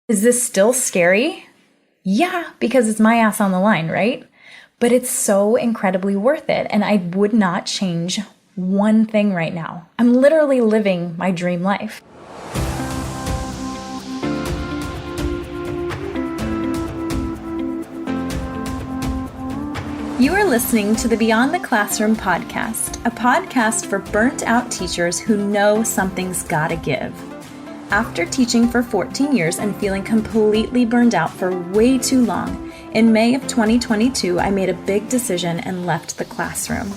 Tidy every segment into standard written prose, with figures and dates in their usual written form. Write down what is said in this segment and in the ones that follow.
Is this still scary? Yeah, because it's my ass on the line, right? But it's so incredibly worth it. And I would not change one thing right now. I'm literally living my dream life. You are listening to the Beyond the Classroom podcast, a podcast for burnt out teachers who know something's gotta give. After teaching for 14 years and feeling completely burned out for way too long, in May of 2022, I made a big decision and left the classroom.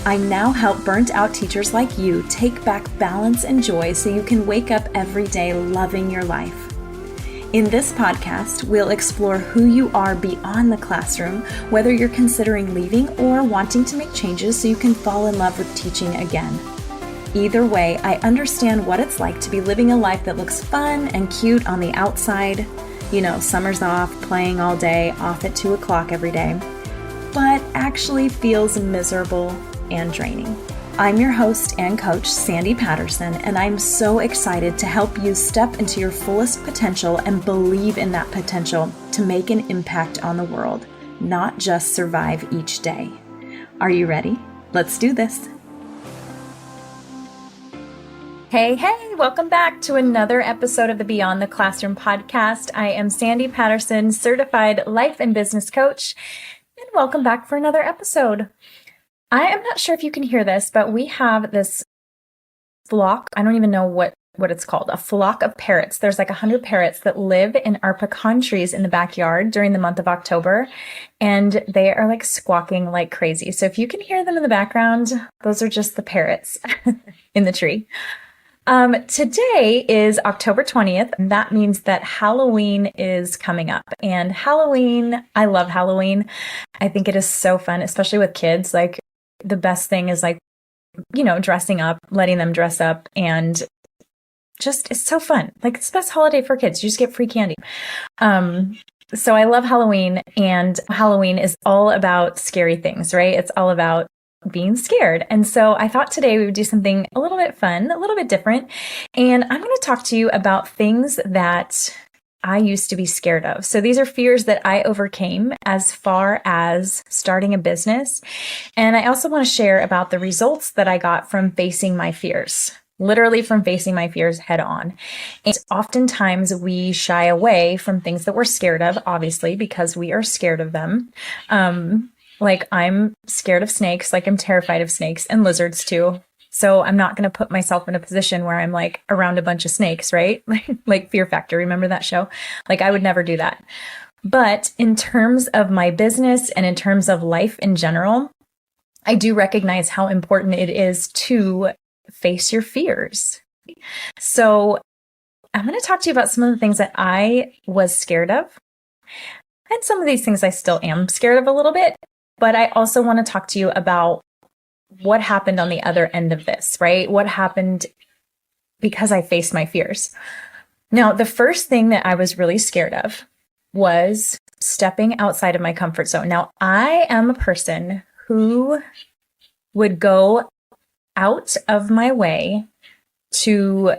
I now help burnt out teachers like you take back balance and joy so you can wake up every day loving your life. In this podcast, we'll explore who you are beyond the classroom, whether you're considering leaving or wanting to make changes so you can fall in love with teaching again. Either way, I understand what it's like to be living a life that looks fun and cute on the outside. You know, summer's off, playing all day, off at 2 o'clock every day, but actually feels miserable and draining. I'm your host and coach, Sandy Patterson, and I'm so excited to help you step into your fullest potential and believe in that potential to make an impact on the world, not just survive each day. Are you ready? Let's do this. Hey, welcome back to another episode of the Beyond the Classroom podcast. I am Sandy Patterson, certified life and business coach, and welcome back for another episode. I am not sure if you can hear this, but we have this flock. I don't even know what it's called. A flock of parrots. There's like 100 parrots that live in our pecan trees in the backyard during the month of October. And they are like squawking like crazy. So if you can hear them in the background, those are just the parrots in the tree. Today is October 20th. And that means that Halloween is coming up. And Halloween, I love Halloween. I think it is so fun, especially with kids. Like, the best thing is like, you know, dressing up, letting them dress up, and just, it's so fun. Like, it's the best holiday for kids. You just get free candy. So I love Halloween, and Halloween is all about scary things, right? It's all about being scared. And so I thought today we would do something a little bit fun, a little bit different. And I'm going to talk to you about things that I used to be scared of. So these are fears that I overcame as far as starting a business. And I also want to share about the results that I got from facing my fears, literally from facing my fears head on. And oftentimes we shy away from things that we're scared of, obviously, because we are scared of them. Like, I'm scared of snakes, like I'm terrified of snakes and lizards too. So I'm not going to put myself in a position where I'm like around a bunch of snakes, right? Like Fear Factor. Remember that show? Like, I would never do that. But in terms of my business and in terms of life in general, I do recognize how important it is to face your fears. So I'm going to talk to you about some of the things that I was scared of. And some of these things I still am scared of a little bit. But I also want to talk to you about what happened on the other end of this, right? What happened because I faced my fears. Now, the first thing that I was really scared of was stepping outside of my comfort zone. Now, I am a person who would go out of my way to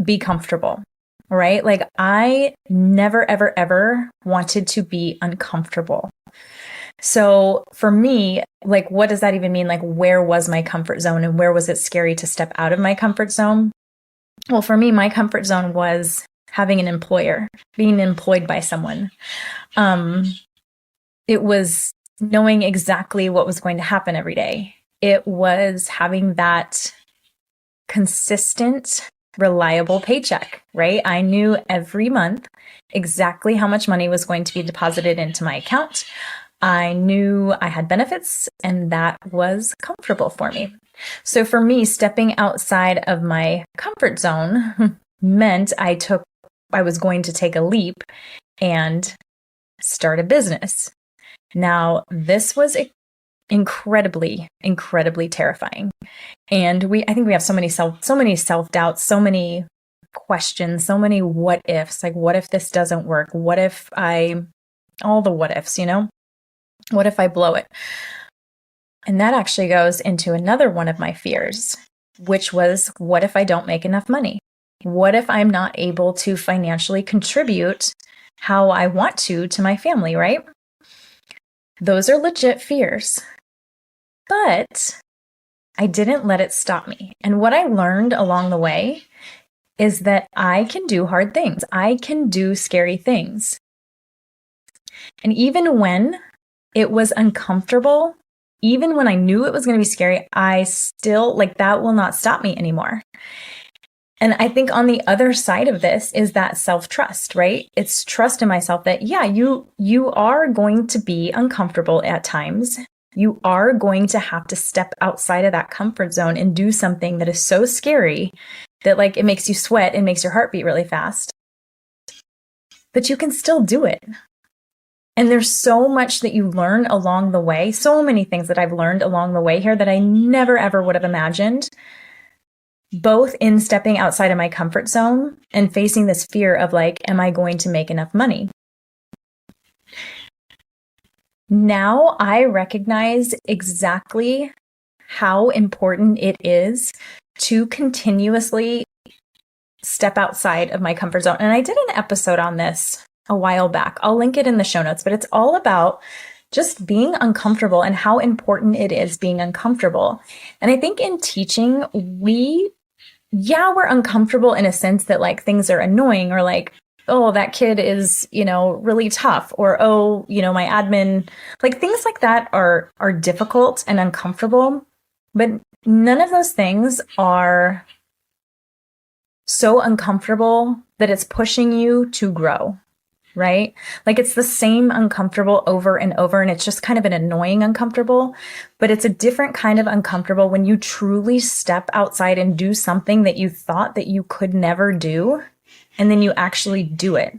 be comfortable, right? Like, I never, ever, ever wanted to be uncomfortable. So for me, like, what does that even mean? Like, where was my comfort zone and where was it scary to step out of my comfort zone? Well, for me, my comfort zone was having an employer, being employed by someone. It was knowing exactly what was going to happen every day. It was having that consistent, reliable paycheck, right? I knew every month exactly how much money was going to be deposited into my account. I knew I had benefits, and that was comfortable for me. So for me, stepping outside of my comfort zone meant I was going to take a leap and start a business. Now, this was incredibly, incredibly terrifying. And I think we have so many self-doubts, so many questions, so many what ifs. Like, what if this doesn't work? What if all the what ifs, you know? What if I blow it? And that actually goes into another one of my fears, which was, what if I don't make enough money? What if I'm not able to financially contribute how I want to my family, right? Those are legit fears. But I didn't let it stop me. And what I learned along the way is that I can do hard things. I can do scary things. And even when it was uncomfortable, even when I knew it was going to be scary, I still, that will not stop me anymore. And I think on the other side of this is that self-trust, right? It's trust in myself that, yeah, you are going to be uncomfortable at times. You are going to have to step outside of that comfort zone and do something that is so scary that it makes you sweat and makes your heart beat really fast. But you can still do it. And there's so much that you learn along the way, so many things that I've learned along the way here that I never, ever would have imagined, both in stepping outside of my comfort zone and facing this fear of am I going to make enough money? Now I recognize exactly how important it is to continuously step outside of my comfort zone. And I did an episode on this a while back. I'll link it in the show notes, but it's all about just being uncomfortable and how important it is being uncomfortable. And I think in teaching, we're uncomfortable in a sense that things are annoying or oh, that kid is, really tough, or, oh, my admin, things like that are difficult and uncomfortable, but none of those things are so uncomfortable that it's pushing you to grow, right? It's the same uncomfortable over and over, and it's just kind of an annoying uncomfortable, but it's a different kind of uncomfortable when you truly step outside and do something that you thought that you could never do, and then you actually do it.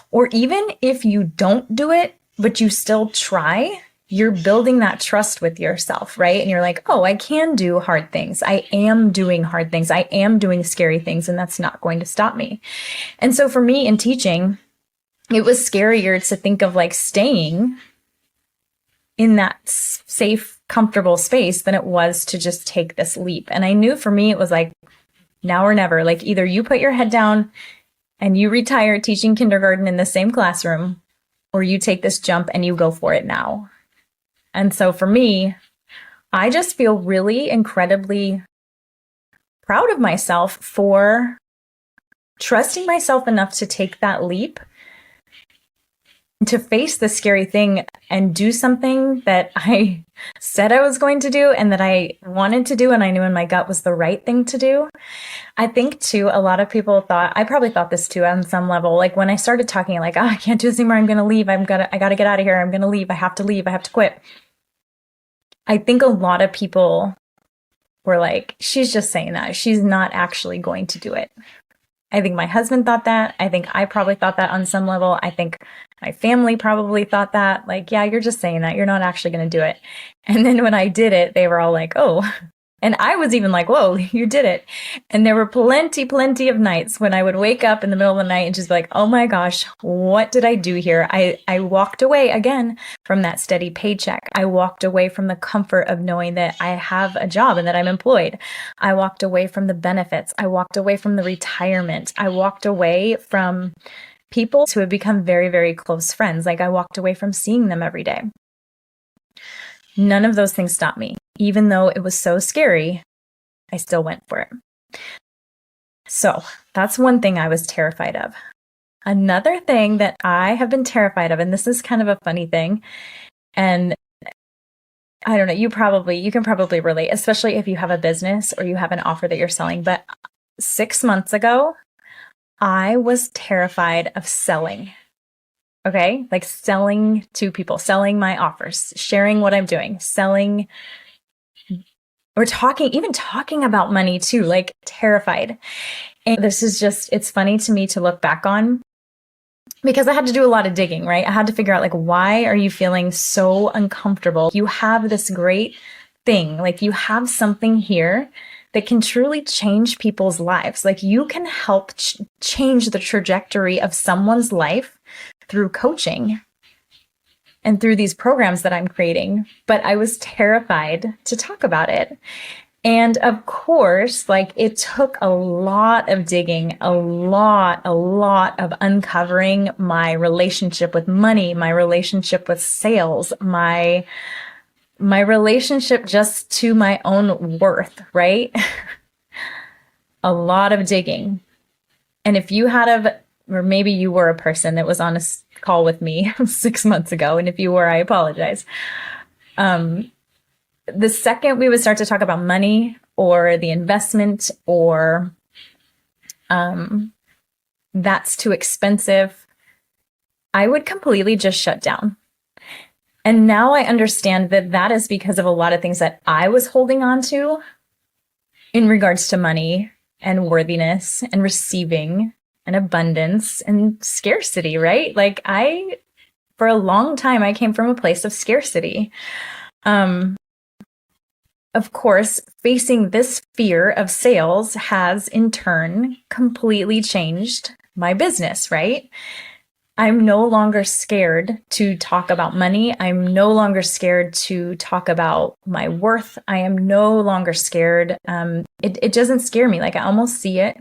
Or even if you don't do it, but you still try, you're building that trust with yourself, right? And you're oh, I can do hard things. I am doing hard things. I am doing scary things, and that's not going to stop me. And so for me in teaching, it was scarier to think of staying in that safe, comfortable space than it was to just take this leap. And I knew for me, it was now or never. Either you put your head down and you retire teaching kindergarten in the same classroom, or you take this jump and you go for it now. And so for me, I just feel really incredibly proud of myself for trusting myself enough to take that leap, to face the scary thing and do something that I said I was going to do and that I wanted to do and I knew in my gut was the right thing to do. I think too, a lot of people thought, I probably thought this too on some level, when I started talking oh, I can't do this anymore, I'm going to leave, I got to get out of here, I'm going to leave, I have to quit. I think a lot of people were she's just saying that, she's not actually going to do it. I think my husband thought that. I think I probably thought that on some level. I think my family probably thought that. Yeah, you're just saying that. You're not actually going to do it. And then when I did it, they were all oh. And I was even whoa, you did it. And there were plenty of nights when I would wake up in the middle of the night and just be oh my gosh, what did I do here? I walked away again from that steady paycheck. I walked away from the comfort of knowing that I have a job and that I'm employed. I walked away from the benefits. I walked away from the retirement. I walked away from people who have become very, very close friends. I walked away from seeing them every day. None of those things stopped me. Even though it was so scary, I still went for it. So that's one thing I was terrified of. Another thing that I have been terrified of, and this is kind of a funny thing, and I don't know, you can probably relate, especially if you have a business or you have an offer that you're selling. But 6 months ago, I was terrified of selling. Okay? Selling to people, selling my offers, sharing what I'm doing, selling, or even talking about money too, terrified. And this is just, it's funny to me to look back on because I had to do a lot of digging, right? I had to figure out why are you feeling so uncomfortable? You have this great thing, you have something here that can truly change people's lives. You can help change the trajectory of someone's life through coaching and through these programs that I'm creating. But I was terrified to talk about it. And of course, like it took a lot of digging, a lot of uncovering my relationship with money, my relationship with sales, my relationship just to my own worth, right? A lot of digging. And if you or maybe you were a person that was on a call with me 6 months ago, and if you were, I apologize. The second we would start to talk about money or the investment or that's too expensive, I would completely just shut down. And now I understand that that is because of a lot of things that I was holding on to in regards to money and worthiness and receiving and abundance and scarcity, right? Like for a long time, I came from a place of scarcity. Of course, facing this fear of sales has in turn completely changed my business, right? I'm no longer scared to talk about money. I'm no longer scared to talk about my worth. I am no longer scared. It doesn't scare me. Like I almost see it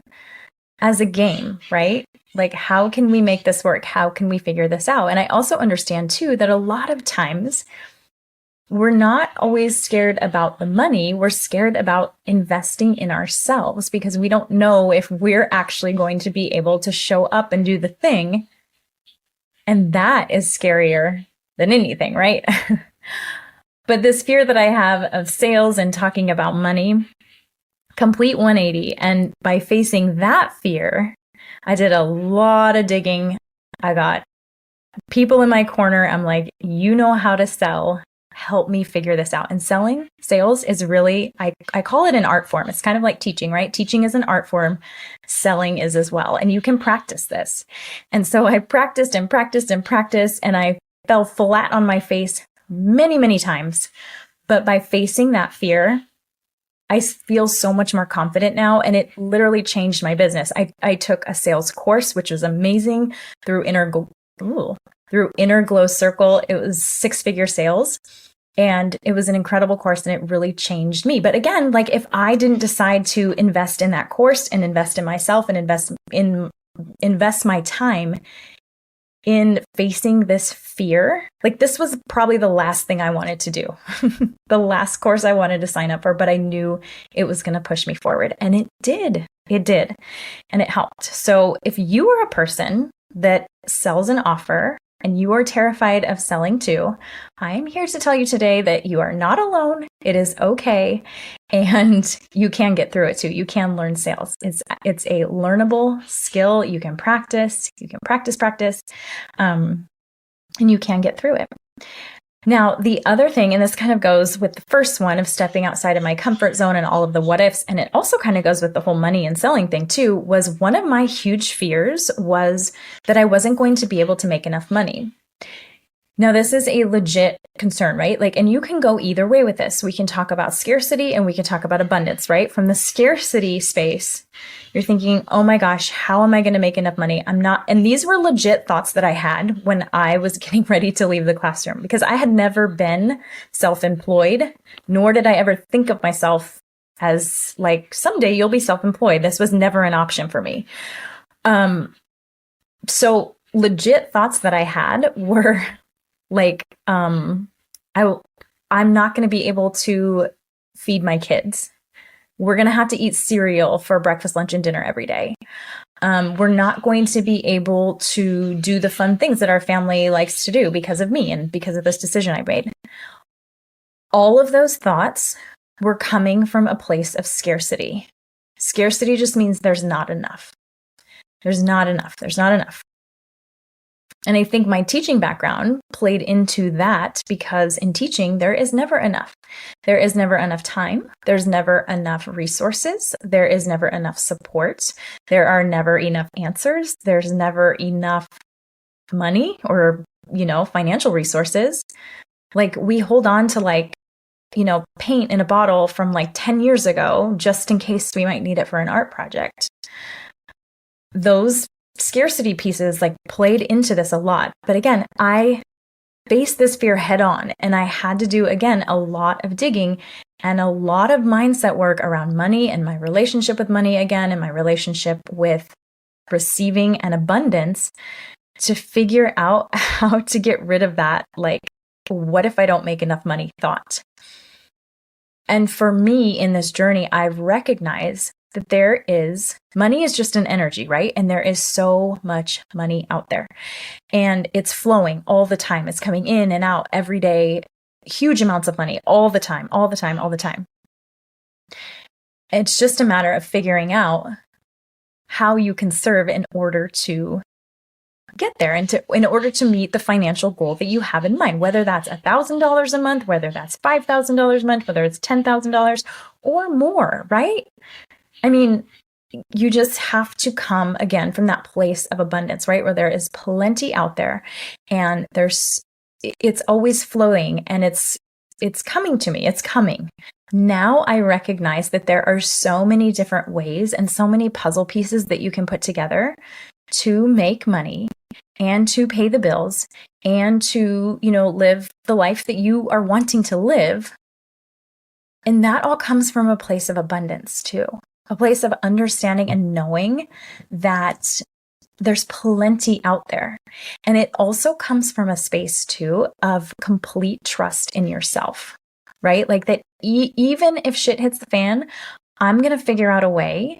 as a game, right? Like, how can we make this work? How can we figure this out? And I also understand too that a lot of times we're not always scared about the money. We're scared about investing in ourselves because we don't know if we're actually going to be able to show up and do the thing. And that is scarier than anything, right? But this fear that I have of sales and talking about money, complete 180. And by facing that fear, I did a lot of digging. I got people in my corner. I'm like, you know how to sell. Help me figure this out. And sales is really, I call it an art form. It's kind of like teaching, right? Teaching is an art form. Selling is as well. And you can practice this. And so I practiced and practiced and practiced, and I fell flat on my face many, many times. But by facing that fear, I feel so much more confident now. And it literally changed my business. I took a sales course, which was amazing through Inner Glow Circle. It was 6-figure sales. And it was an incredible course and it really changed me. But again, like if I didn't decide to invest in that course and invest in myself and invest my time in facing this fear, like this was probably the last thing I wanted to do, the last course I wanted to sign up for, but I knew it was going to push me forward. And it did. And it helped. So if you are a person that sells an offer and you are terrified of selling too, I'm here to tell you today that you are not alone. It is okay. And you can get through it too. You can learn sales. It's a learnable skill. You can practice, and you can get through it. Now, the other thing, and this kind of goes with the first one of stepping outside of my comfort zone and all of the what ifs, and it also kind of goes with the whole money and selling thing too, was one of my huge fears was that I wasn't going to be able to make enough money. Now, this is a legit concern, right? Like, and you can go either way with this. We can talk about scarcity and we can talk about abundance, right? From the scarcity space, you're thinking, oh my gosh, how am I going to make enough money? I'm not. And these were legit thoughts that I had when I was getting ready to leave the classroom because I had never been self-employed, nor did I ever think of myself as like, someday you'll be self-employed. This was never an option for me. So legit thoughts that I had were like, I'm not going to be able to feed my kids. We're going to have to eat cereal for breakfast, lunch, and dinner every day. We're not going to be able to do the fun things that our family likes to do because of me and because of this decision I made. All of those thoughts were coming from a place of scarcity. Scarcity just means there's not enough. There's not enough. And I think my teaching background played into that because in teaching, there is never enough. There is never enough time. There's never enough resources. There is never enough support. There are never enough answers. There's never enough money or, financial resources. Like we hold on to paint in a bottle from 10 years ago, just in case we might need it for an art project. Those scarcity pieces played into this a lot. But again, I faced this fear head on and I had to do, again, a lot of digging and a lot of mindset work around money and my relationship with money again, and my relationship with receiving and abundance to figure out how to get rid of that, like, what if I don't make enough money thought. And for me in this journey, I've recognized that money is just an energy, right? And there is so much money out there and it's flowing all the time. It's coming in and out every day, huge amounts of money all the time, all the time, all the time. It's just a matter of figuring out how you can serve in order to get there and in order to meet the financial goal that you have in mind, whether that's $1,000 a month, whether that's $5,000 a month, whether it's $10,000 or more, right? I mean, you just have to come again from that place of abundance, right? Where there is plenty out there and it's always flowing and it's coming to me. It's coming. Now I recognize that there are so many different ways and so many puzzle pieces that you can put together to make money and to pay the bills and to, live the life that you are wanting to live. And that all comes from a place of abundance too, a place of understanding and knowing that there's plenty out there. And it also comes from a space too of complete trust in yourself, right? Like that even if shit hits the fan, I'm going to figure out a way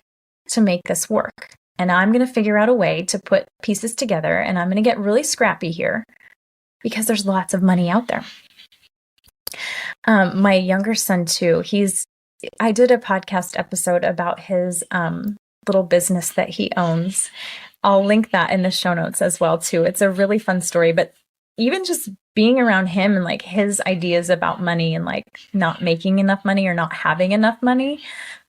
to make this work. And I'm going to figure out a way to put pieces together and I'm going to get really scrappy here because there's lots of money out there. My younger son too, I did a podcast episode about his little business that he owns. I'll link that in the show notes as well too. It's a really fun story, but even just being around him and like his ideas about money and like not making enough money or not having enough money,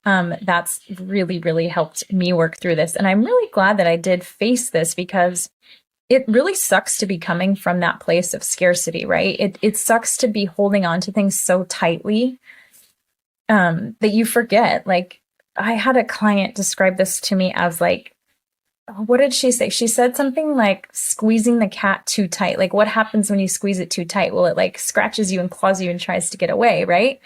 that's really, really helped me work through this. And I'm really glad that I did face this because it really sucks to be coming from that place of scarcity, right? It sucks to be holding on to things so tightly that you forget. Like I had a client describe this to me as like, what did she say? She said something like squeezing the cat too tight. Like what happens when you squeeze it too tight? Well, it like scratches you and claws you and tries to get away, right?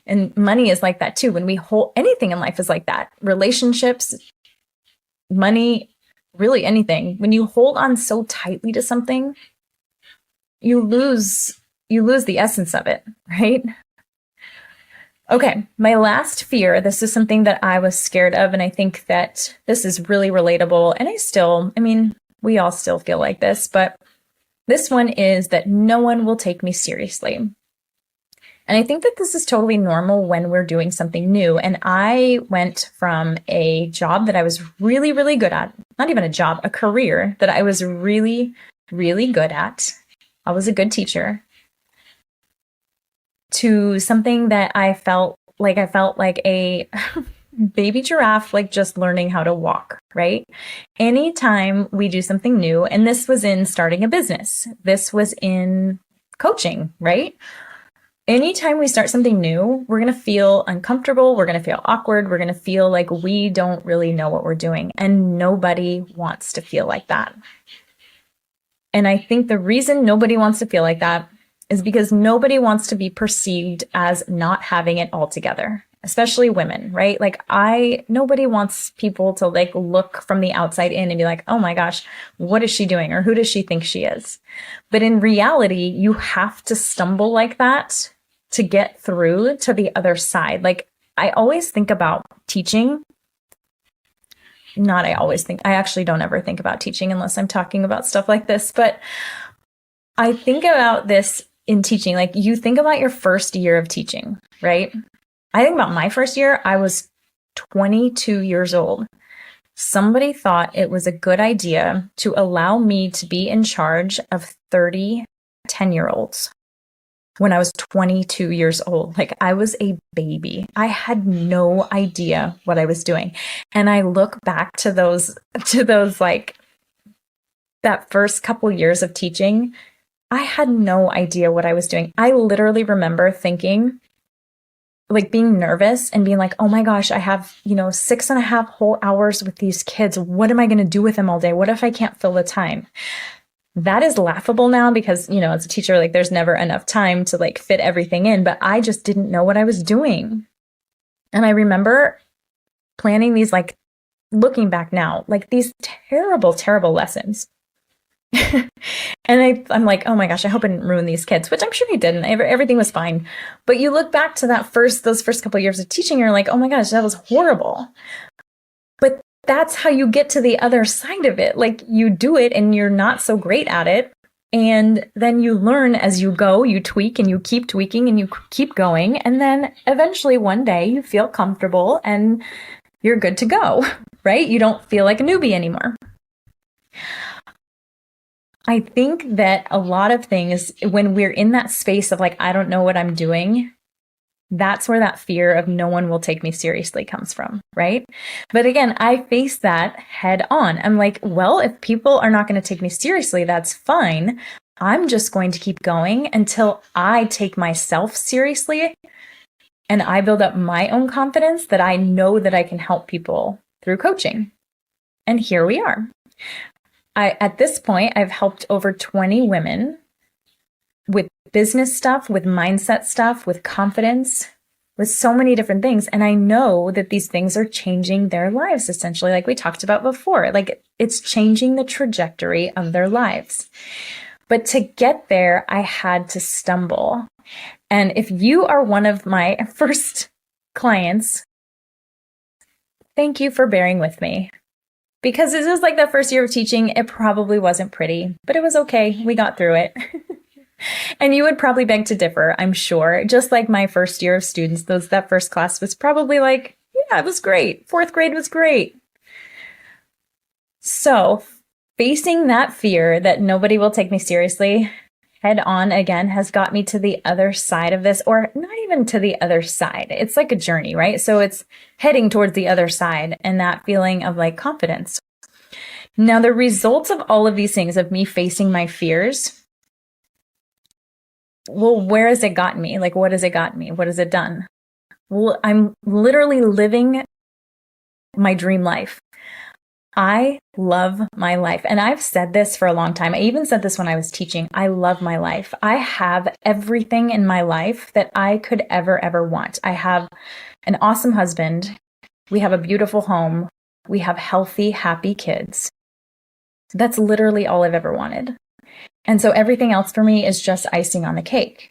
And money is like that too. When we hold anything in life is like that. Relationships, money, really anything. When you hold on so tightly to something, you lose the essence of it, right? Okay, my last fear, this is something that I was scared of, and I think that this is really relatable, and we all still feel like this, but this one is that no one will take me seriously. And I think that this is totally normal when we're doing something new, and I went from a job that I was really, really good at, not even a job, a career that I was really, really good at. I was a good teacher. To something that I felt like a baby giraffe, like just learning how to walk, right? Anytime we do something new, and this was in starting a business, this was in coaching, right? Anytime we start something new, we're going to feel uncomfortable. We're going to feel awkward. We're going to feel like we don't really know what we're doing. And nobody wants to feel like that. And I think the reason nobody wants to feel like that is because nobody wants to be perceived as not having it all together, especially women, right? Like nobody wants people to like look from the outside in and be like, oh my gosh, what is she doing? Or who does she think she is? But in reality, you have to stumble like that to get through to the other side. Like I always think about teaching. I actually don't ever think about teaching unless I'm talking about stuff like this, but I think about this in teaching. Like you think about your first year of teaching, right? I think about my first year, I was 22 years old. Somebody thought it was a good idea to allow me to be in charge of 30 10-year-olds when I was 22 years old. Like I was a baby. I had no idea what I was doing. And I look back to those like that first couple years of teaching, I had no idea what I was doing. I literally remember thinking, like being nervous and being like, oh my gosh, I have, 6.5 whole hours with these kids. What am I going to do with them all day? What if I can't fill the time? That is laughable now because, as a teacher, like there's never enough time to like fit everything in, but I just didn't know what I was doing. And I remember planning these, like looking back now, like these terrible, terrible lessons. And I'm like, oh my gosh, I hope I didn't ruin these kids, which I'm sure I didn't. Everything was fine. But you look back to those first couple of years of teaching, you're like, oh my gosh, that was horrible. But that's how you get to the other side of it. Like you do it and you're not so great at it. And then you learn as you go, you tweak and you keep tweaking and you keep going. And then eventually one day you feel comfortable and you're good to go, right? You don't feel like a newbie anymore. I think that a lot of things, when we're in that space of like, I don't know what I'm doing, that's where that fear of no one will take me seriously comes from, right? But again, I face that head on. I'm like, well, if people are not going to take me seriously, that's fine. I'm just going to keep going until I take myself seriously and I build up my own confidence that I know that I can help people through coaching. And here we are. At this point, I've helped over 20 women with business stuff, with mindset stuff, with confidence, with so many different things. And I know that these things are changing their lives, essentially, like we talked about before. Like it's changing the trajectory of their lives. But to get there, I had to stumble. And if you are one of my first clients, thank you for bearing with me. Because this is like the first year of teaching, it probably wasn't pretty, but it was okay. We got through it. And you would probably beg to differ, I'm sure. Just like my first year of students, that first class was probably like, yeah, it was great. Fourth grade was great. So facing that fear that nobody will take me seriously head on again has got me to the other side of this, or not even to the other side. It's like a journey, right? So it's heading towards the other side and that feeling of like confidence. Now, the results of all of these things, of me facing my fears, well, where has it gotten me? Like, what has it gotten me? What has it done? Well, I'm literally living my dream life. I love my life. And I've said this for a long time. I even said this when I was teaching. I love my life. I have everything in my life that I could ever want. I have an awesome husband. We have a beautiful home. We have healthy, happy kids. That's literally all I've ever wanted. And so everything else for me is just icing on the cake.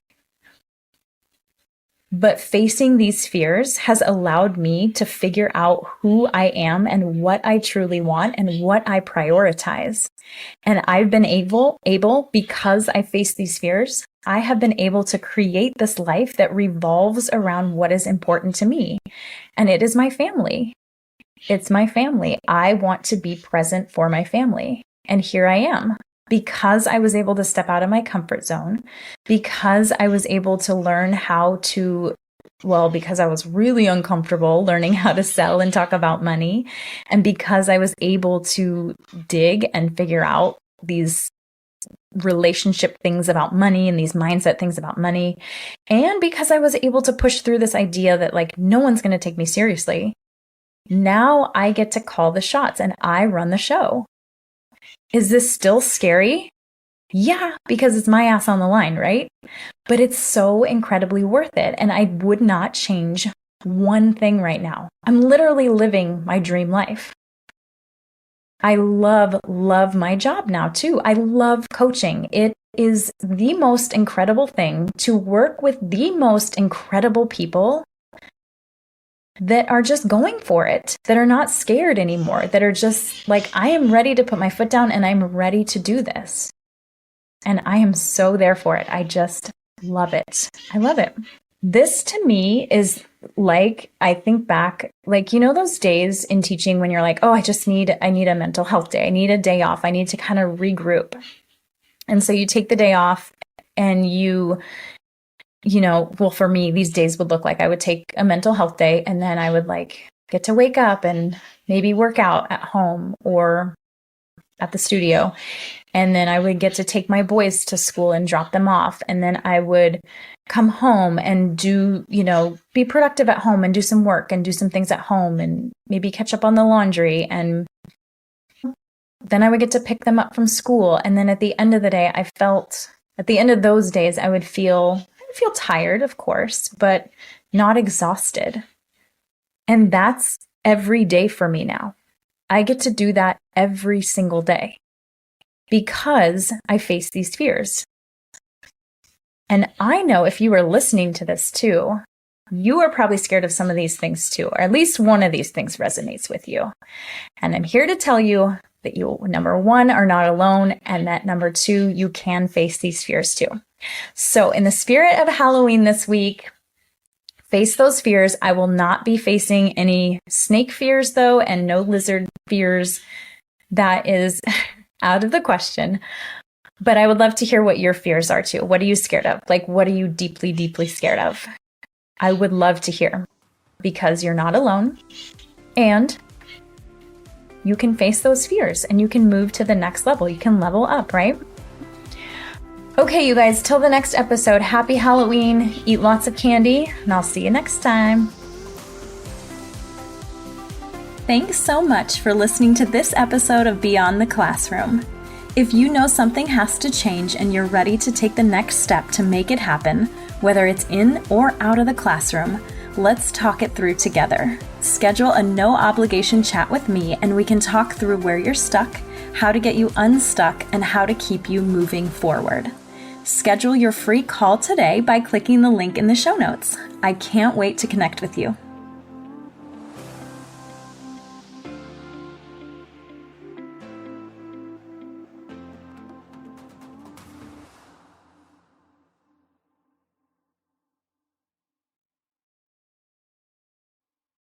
But facing these fears has allowed me to figure out who I am and what I truly want and what I prioritize. And I've been able, because I face these fears, I have been able to create this life that revolves around what is important to me. And it is my family. It's my family. I want to be present for my family. And here I am. Because I was able to step out of my comfort zone, because I was able to learn how to, because I was really uncomfortable learning how to sell and talk about money, and because I was able to dig and figure out these relationship things about money and these mindset things about money, and because I was able to push through this idea that like no one's going to take me seriously, now I get to call the shots and I run the show. Is this still scary? Yeah, because it's my ass on the line, right? But it's so incredibly worth it. And I would not change one thing right now. I'm literally living my dream life. I love my job now too. I love coaching. It is the most incredible thing to work with the most incredible people that are just going for it, that are not scared anymore, that are just like, I am ready to put my foot down and I'm ready to do this. And I am so there for it. I just love it. I love it. This to me is like, I think back, like, those days in teaching when you're like, oh, I need a mental health day. I need a day off. I need to kind of regroup. And so you take the day off and for me, these days would look like I would take a mental health day and then I would like get to wake up and maybe work out at home or at the studio. And then I would get to take my boys to school and drop them off. And then I would come home and do, be productive at home and do some work and do some things at home and maybe catch up on the laundry. And then I would get to pick them up from school. And then at the end of the day, at the end of those days, I would feel tired, of course, but not exhausted. And that's every day for me now. I get to do that every single day because I face these fears. And I know if you are listening to this too, you are probably scared of some of these things too, or at least one of these things resonates with you. And I'm here to tell you that you, number one, are not alone, and that number two, you can face these fears too. So in the spirit of Halloween this week, face those fears. I will not be facing any snake fears though, and no lizard fears. That is out of the question. But I would love to hear what your fears are too. What are you scared of? Like, what are you deeply, deeply scared of? I would love to hear, because you're not alone and you can face those fears and you can move to the next level. You can level up, right? Okay, you guys, till the next episode, happy Halloween, eat lots of candy, and I'll see you next time. Thanks so much for listening to this episode of Beyond the Classroom. If you know something has to change and you're ready to take the next step to make it happen, whether it's in or out of the classroom, let's talk it through together. Schedule a no-obligation chat with me and we can talk through where you're stuck, how to get you unstuck, and how to keep you moving forward. Schedule your free call today by clicking the link in the show notes. I can't wait to connect with you.